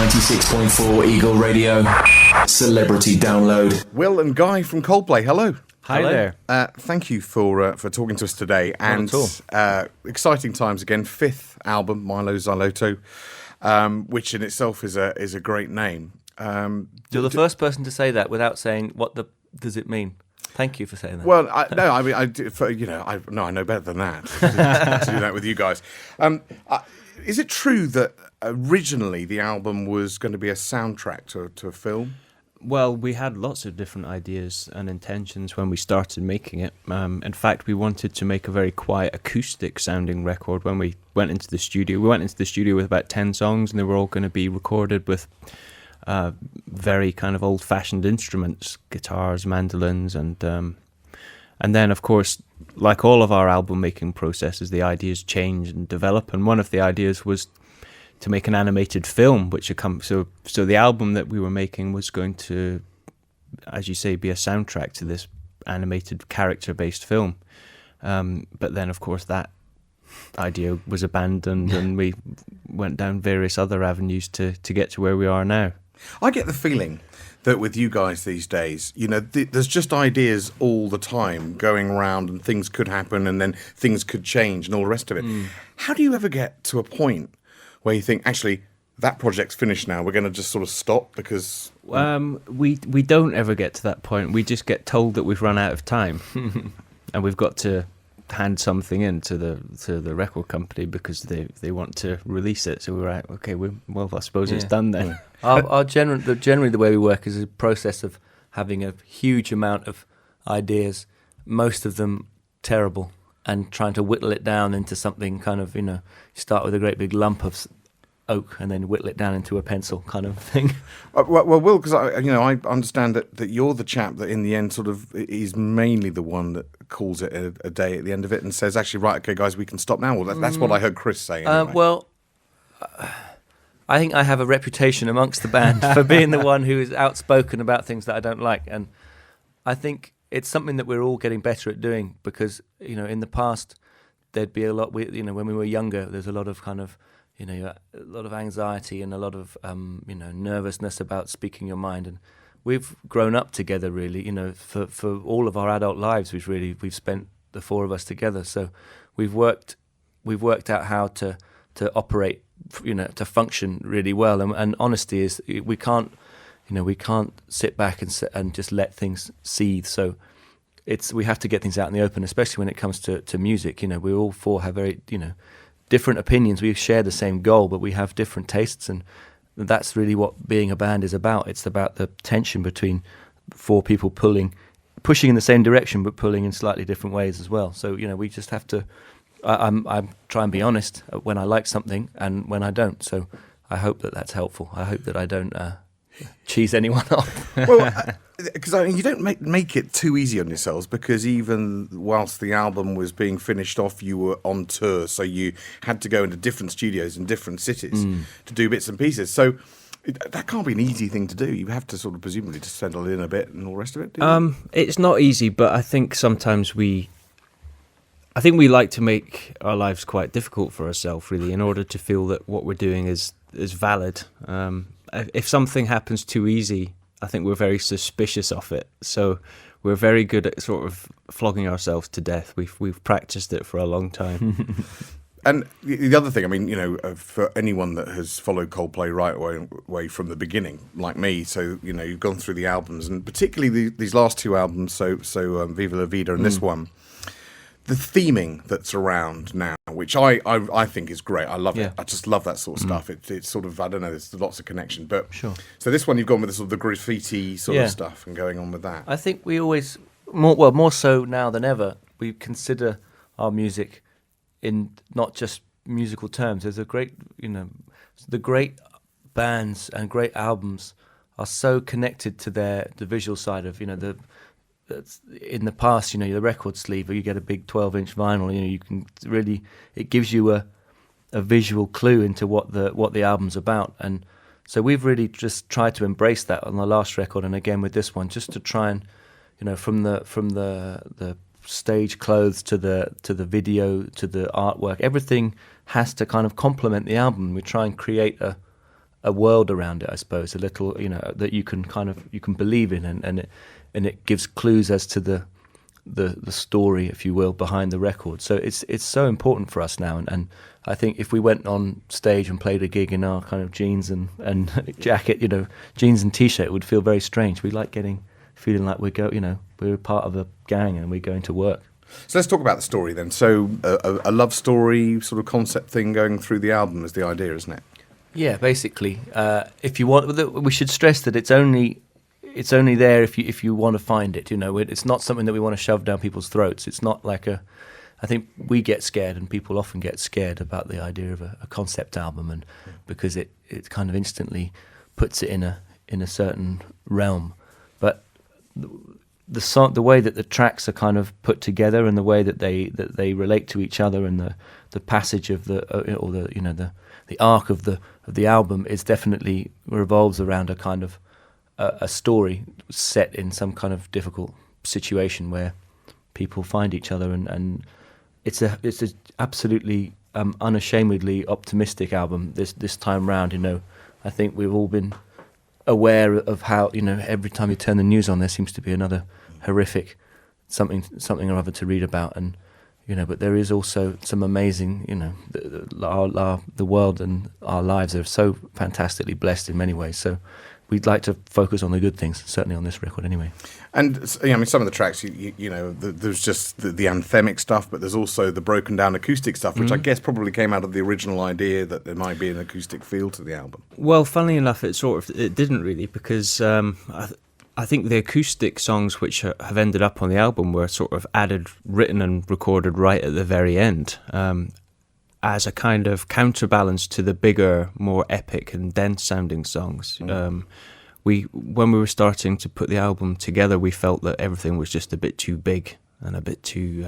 96.4 Eagle Radio. Celebrity Download. Will and Guy from Coldplay, hello. Hi there. Thank you for talking to us today. Not at all. Exciting times again. 5th album, Milo Xyloto, which in itself is a great name. You're the first person to say that without saying what does it mean. Thank you for saying that. Well, I know better than that to do that with you guys. Is it true that originally the album was going to be a soundtrack to a film? Well, we had lots of different ideas and intentions when we started making it. In fact, we wanted to make a very quiet acoustic sounding record when we went into the studio. We went into the studio with about 10 songs and they were all going to be recorded with very kind of old-fashioned instruments, guitars, mandolins, and then, of course, like all of our album-making processes, the ideas change and develop, and one of the ideas was to make an animated film, so the album that we were making was going to, as you say, be a soundtrack to this animated character-based film. But then, of course, that idea was abandoned and we went down various other avenues to get to where we are now. I get the feeling that with you guys these days, there's just ideas all the time going around and things could happen and then things could change and all the rest of it. How do you ever get to a point where you think, actually, that project's finished now, we're going to just sort of stop because... We don't ever get to that point. We just get told that we've run out of time and we've got to hand something in to the record company because they want to release it. So we're like, okay, I suppose it's done then. Generally the way we work is a process of having a huge amount of ideas, most of them terrible, and trying to whittle it down into something kind of, you start with a great big lump of oak and then whittle it down into a pencil kind of thing. Well, Will, because I understand that you're the chap that in the end sort of is mainly the one that calls it a day at the end of it and says, actually, right, okay, guys, we can stop now. Well, that's what I heard Chris say. Anyway. I think I have a reputation amongst the band for being the one who is outspoken about things that I don't like, and I think it's something that we're all getting better at doing because, in the past there'd be a lot, when we were younger, there's a lot of kind of, a lot of anxiety and a lot of, nervousness about speaking your mind. And we've grown up together, really, for all of our adult lives, we've spent the four of us together. So we've worked out how to operate, to function really well. And honesty is, we can't sit back and just let things seethe. So we have to get things out in the open, especially when it comes to music. We all four have very, different opinions. We share the same goal, but we have different tastes, and that's really what being a band is about. It's about the tension between four people pushing in the same direction, but pulling in slightly different ways as well. So, we just have to, I try and be honest when I like something and when I don't. So I hope that that's helpful. I hope that I don't cheese anyone off. Well, because you don't make it too easy on yourselves, because even whilst the album was being finished off, you were on tour, so you had to go into different studios in different cities to do bits and pieces. So that can't be an easy thing to do. You have to sort of presumably just settle in a bit and all the rest of it. It's not easy, but I think sometimes we like to make our lives quite difficult for ourselves, really, in order to feel that what we're doing is valid. If something happens too easy, I think we're very suspicious of it. So we're very good at sort of flogging ourselves to death. We've practiced it for a long time. And the other thing, for anyone that has followed Coldplay right away from the beginning, like me, so you've gone through the albums, and particularly these last two albums, so Viva La Vida and this one. The theming that's around now, which I think is great. I love it. I just love that sort of stuff. It's sort of, I don't know, there's lots of connection. But sure. So this one you've gone with the sort of the graffiti sort of stuff and going on with that. I think we always, more so now than ever, we consider our music in not just musical terms. There's a great, the great bands and great albums are so connected to the visual side of, in the past, the record sleeve, or you get a big 12-inch vinyl, you can really, it gives you a visual clue into what the album's about. And so we've really just tried to embrace that on the last record, and again with this one, just to try and, from the stage clothes to the video to the artwork, everything has to kind of complement the album. We try and create a world around it, I suppose, a little, that you can believe in, and it gives clues as to the story, if you will, behind the record. So it's so important for us now, and I think if we went on stage and played a gig in our kind of jeans and jacket, jeans and t-shirt, it would feel very strange. We like feeling like we're part of a gang and we're going to work. So let's talk about the story then. So a love story sort of concept thing going through the album is the idea, isn't it? Yeah, basically. If you want, we should stress that it's only there if you want to find it. It's not something that we want to shove down people's throats. It's not like I think we get scared, and people often get scared about the idea of a concept album, and because it kind of instantly puts it in a certain realm. But the way that the tracks are kind of put together, and the way that they relate to each other, and the passage of the arc of the album is definitely revolves around a kind of a story set in some kind of difficult situation where people find each other, and it's a absolutely unashamedly optimistic album this time round. I think we've all been aware of how every time you turn the news on, there seems to be another horrific something or other to read about, and but there is also some amazing, the world and our lives are so fantastically blessed in many ways. So we'd like to focus on the good things, certainly on this record anyway. And some of the tracks, there's just the anthemic stuff, but there's also the broken down acoustic stuff, which I guess probably came out of the original idea that there might be an acoustic feel to the album. Well, funnily enough, it didn't really, because I think the acoustic songs which have ended up on the album were sort of written and recorded right at the very end, as a kind of counterbalance to the bigger, more epic and dense sounding songs. When we were starting to put the album together, we felt that everything was just a bit too big and a bit too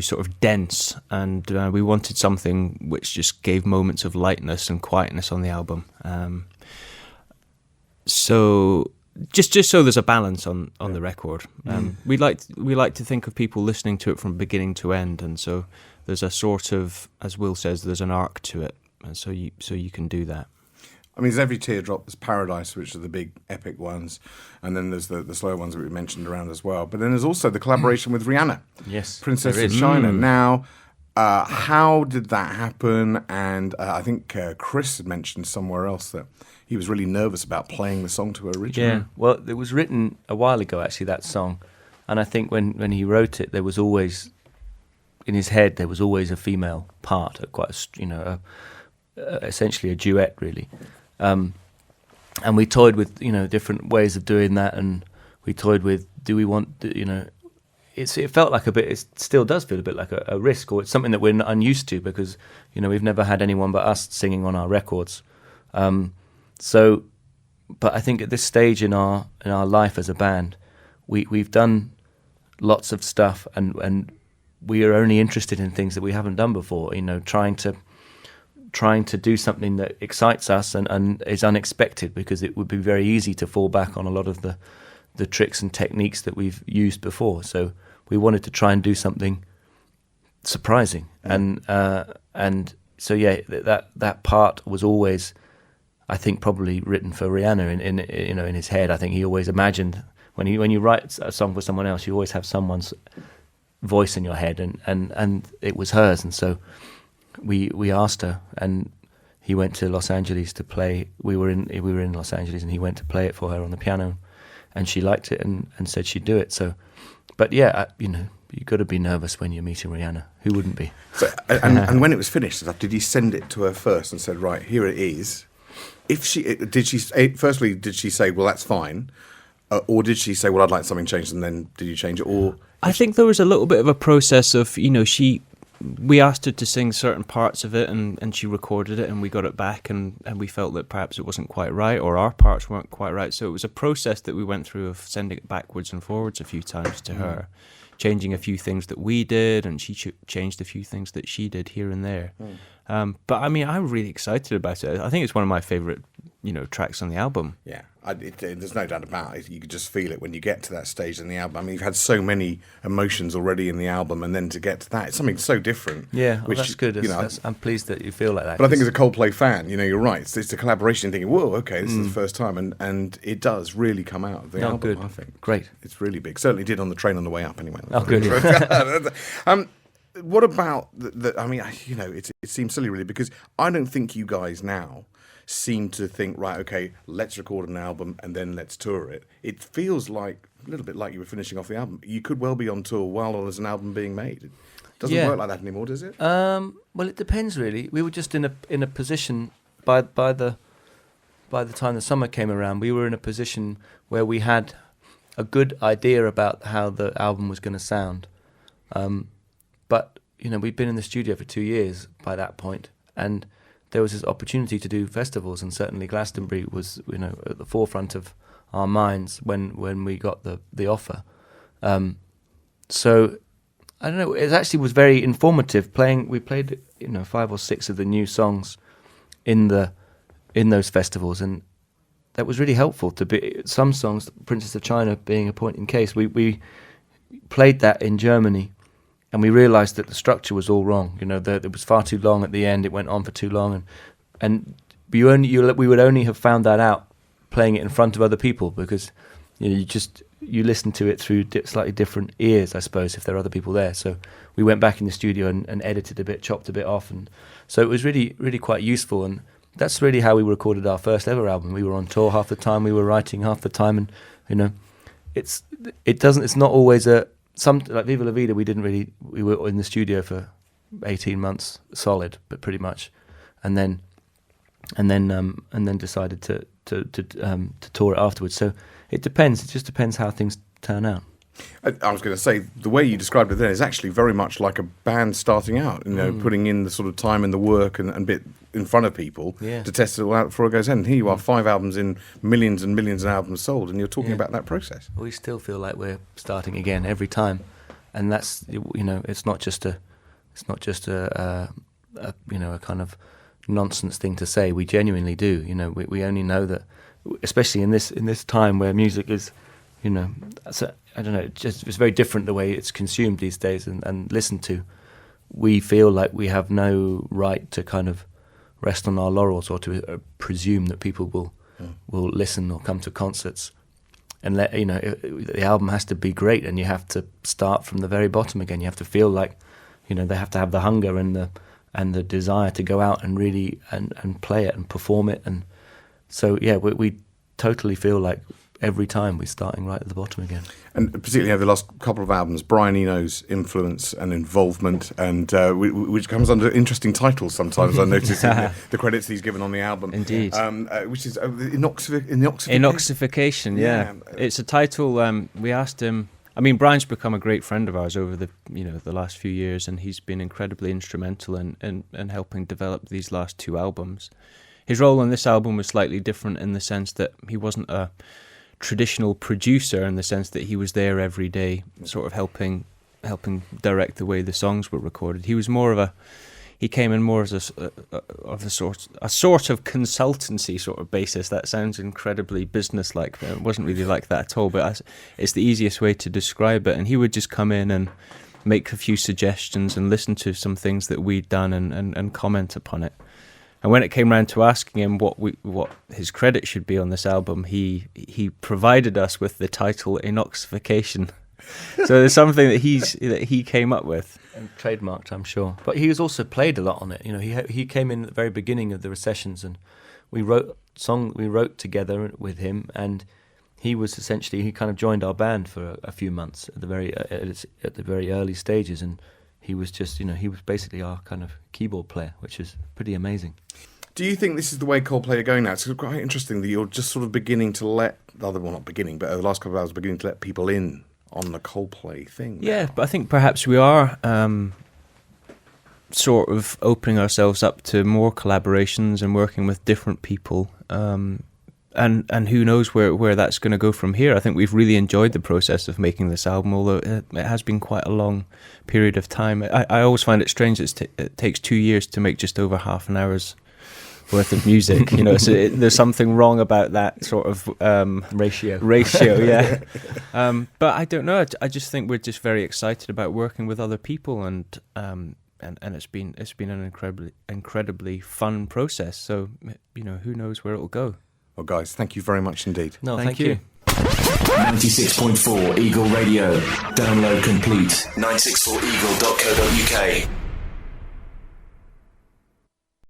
sort of dense, and we wanted something which just gave moments of lightness and quietness on the album. So just so there's a balance on the record. We like to think of people listening to it from beginning to end, and so there's a sort of, as Will says, there's an arc to it, and so you can do that. I mean, there's Every Teardrop, there's Paradise, which are the big epic ones, and then there's the slow ones that we mentioned around as well. But then there's also the collaboration with Rihanna, yes, Princess of China. Now, how did that happen? And I think Chris had mentioned somewhere else that he was really nervous about playing the song to her originally. Yeah, well, it was written a while ago, actually, that song. And I think when he wrote it, there was always, in his head, there was always a female part, essentially a duet, really. And we toyed with, different ways of doing that, and we toyed with, do we want, it felt like it still does feel a bit like a risk, or it's something that we're unused to, because, we've never had anyone but us singing on our records. But I think at this stage in our life as a band, we've done lots of stuff, and we are only interested in things that we haven't done before. Trying to do something that excites us and is unexpected, because it would be very easy to fall back on a lot of the tricks and techniques that we've used before. So we wanted to try and do something surprising, and so that part was always, I think, probably written for Rihanna in his head. I think he always imagined when you write a song for someone else, you always have someone's voice in your head, and it was hers. And so we asked her, and he went to Los Angeles to play. We were in Los Angeles, and he went to play it for her on the piano, and she liked it and said she'd do it. So, but yeah, you've got to be nervous when you're meeting Rihanna. Who wouldn't be? So, and when it was finished, did you send it to her first and said, right, here it is? Did she say, well, that's fine, or did she say, well, I'd like something changed, and then did you change it? Or I think there was a little bit of a process of, we asked her to sing certain parts of it, and she recorded it, and we got it back, and we felt that perhaps it wasn't quite right, or our parts weren't quite right. So it was a process that we went through of sending it backwards and forwards a few times to her, changing a few things that we did, and she changed a few things that she did here and there. But I mean, I'm really excited about it. I think it's one of my favourite tracks on the album. Yeah, there's no doubt about it. You could just feel it when you get to that stage in the album. I mean, you've had so many emotions already in the album, and then to get to that, it's something so different. Yeah, that's good. I'm pleased that you feel like that. But I think as a Coldplay fan, you're right. It's a collaboration thinking, whoa, okay, this is the first time, and it does really come out of the album, good. I think. Great. It's really big. Certainly did on the train on the way up anyway. Oh, good. What about I mean, it seems silly really, because I don't think you guys now seem to think, right, okay, let's record an album and then let's tour it. It feels like a little bit like you were finishing off the album. You could well be on tour while there's an album being made. It doesn't work like that anymore, does it? Well, it depends really. We were just in a position by the time the summer came around, we were in a position where we had a good idea about how the album was going to sound. But we'd been in the studio for 2 years by that point, and there was this opportunity to do festivals, and certainly Glastonbury was, at the forefront of our minds when we got the offer. So I don't know. It actually was very informative. We played 5 or 6 of the new songs in those festivals, and that was really helpful. To be some songs, Princess of China being a point in case. We played that in Germany. And we realised that the structure was all wrong. It was far too long at the end. It went on for too long, and we would only have found that out playing it in front of other people, because you listen to it through slightly different ears, I suppose, if there are other people there. So we went back in the studio and edited a bit, chopped a bit off, and so it was really, really quite useful. And that's really how we recorded our first ever album. We were on tour half the time, we were writing half the time, and it's not always like Viva La Vida, we were in the studio for 18 months solid, but pretty much, and then decided to tour it afterwards. So it depends. It just depends how things turn out. I was going to say, the way you described it then is actually very much like a band starting out, putting in the sort of time and the work and bit in front of people to test it all out before it goes in. Here you are, 5 albums in, millions and millions of albums sold, and you're talking about that process. We still feel like we're starting again every time, and that's it's not just a kind of nonsense thing to say. We genuinely do. We only know that, especially in this time where music is, I don't know, it's very different the way it's consumed these days and listened to. We feel like we have no right to kind of rest on our laurels or to presume that people will listen or come to concerts. And the album has to be great, and you have to start from the very bottom again. You have to feel like, they have to have the hunger and the desire to go out and really and play it and perform it. And so we totally feel like every time we're starting right at the bottom again. And particularly over the last couple of albums, Brian Eno's influence and involvement, and which comes under interesting titles sometimes, I notice in the credits he's given on the album. Indeed. Which is Inoxification. Inoxification, yeah. It's a title, we asked him. I mean, Brian's become a great friend of ours over the last few years, and he's been incredibly instrumental in helping develop these last 2 albums. His role on this album was slightly different in the sense that he wasn't a traditional producer, in the sense that he was there every day, sort of helping direct the way the songs were recorded. He was he came in more as a sort of consultancy sort of basis. That sounds incredibly businesslike, but it wasn't really like that at all. But it's the easiest way to describe it. And he would just come in and make a few suggestions and listen to some things that we'd done and comment upon it. And when it came round to asking him what his credit should be on this album, he provided us with the title Inoxification. So there's something that he came up with and trademarked, I'm sure. But he was also played a lot on it. He came in at the very beginning of the recessions, and we wrote together with him, and he kind of joined our band for a few months at the very early stages, and he was just, he was basically our kind of keyboard player, which is pretty amazing. Do you think this is the way Coldplay are going now? It's quite interesting that you're just sort of beginning to not beginning, but over the last couple of hours, beginning to let people in on the Coldplay thing. Yeah, but I think perhaps we are sort of opening ourselves up to more collaborations and working with different people. And who knows where that's going to go from here. I think we've really enjoyed the process of making this album, although it has been quite a long period of time. I always find it strange it takes 2 years to make just over half an hour's worth of music. You know, so there's something wrong about that sort of Ratio. Yeah. But I don't know. I just think we're just very excited about working with other people, and it's been an incredibly fun process. So, you know, who knows where it'll go. Well, guys, thank you very much indeed. No, thank you. 96.4 Eagle Radio. Download complete. 964eagle.co.uk.